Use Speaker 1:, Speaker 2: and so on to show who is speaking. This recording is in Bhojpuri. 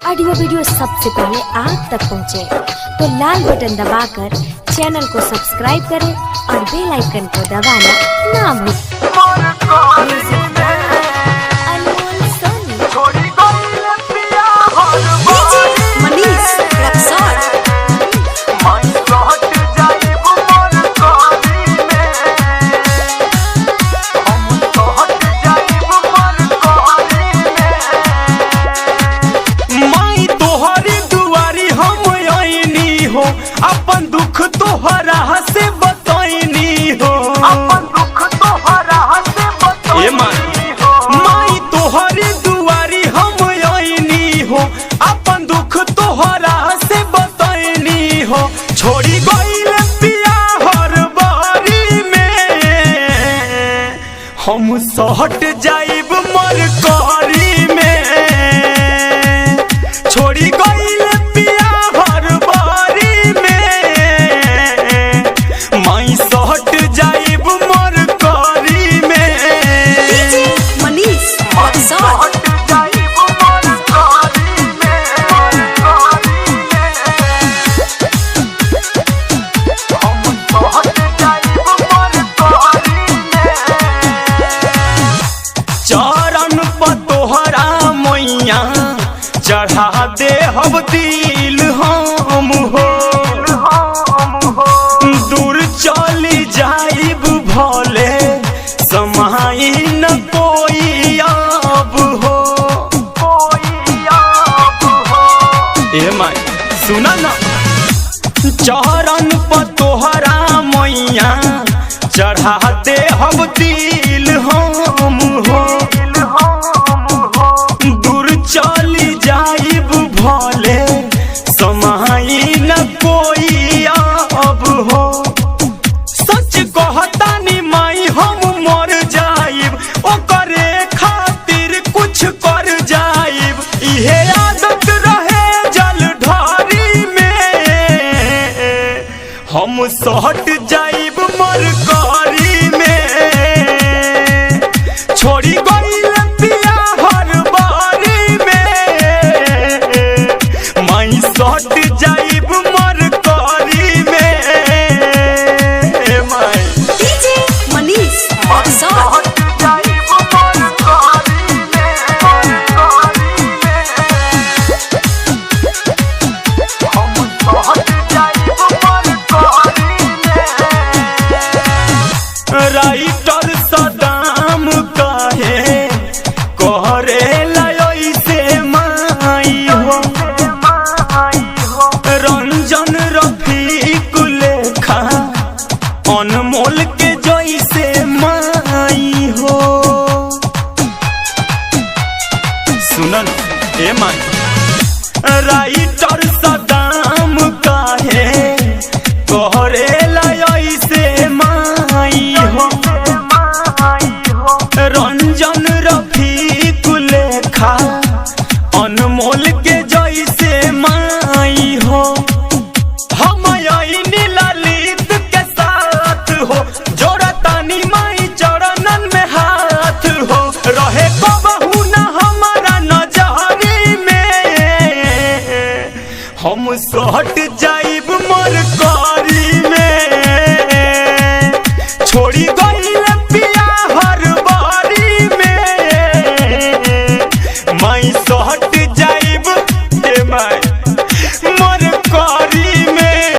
Speaker 1: ऑडियो वीडियो सबसे पहले आप तक पहुंचे, तो लाल बटन दबाकर चैनल को सब्सक्राइब करें और बेल आइकन को दबाना ना भूलें।
Speaker 2: अपन दुख तोहरा से बताइनी हो, अपन दुख तोहरा से बताइनी हो। माई तोहरी दुआरी हम आईनी हो, अपन दुख तोहरा से बताइनी हो। छोड़ी गइल पिया हर बारी में, हम सहट जाइब मरकरी में। छोड़ी गइल पिया हर चढ़ा दे हम दिल हम हो, दूर चली जाइब भले समाई न कोई अब हो। ए माई सुना ना, चरण पर तोहरा मैया चढ़ा दे हम दिल हम हो, दूर चली जाइब भले समाई न कोई अब हो। सच कहतानी माई हम मर जाइब, ओकरे खातिर कुछ कर जाइब। इहे आदत रहे जलधारी में, हम सहट जाइब मरकरी में। छोड़ी गइल पिया हर बारी में, माई सहट जाइब मरकरी में। माई
Speaker 1: डीजे मनीष
Speaker 2: सहट जाइब मरकरी में, हम सहट जाइब मरकरी में। राइटर सदाम काहे कहरे लई से माई हो, रंजन रफीक लेखा अनमोल के जैसे माई हो। सुनन ए माई, राइटर सदाम काहे कहरे लई से माई हो, रंजन रफीक लेखा अनमोल के जैसे माई हो। हम आईनी ललित के साथ हो, जोड़तानी माई चरणन में हाथ हो। रहे कबहू न हमारा नजरी में, हम सहट जाइब मरकरी में। छोड़ी गइल पिया हर बारी में, माई सहट जाइब। ए माई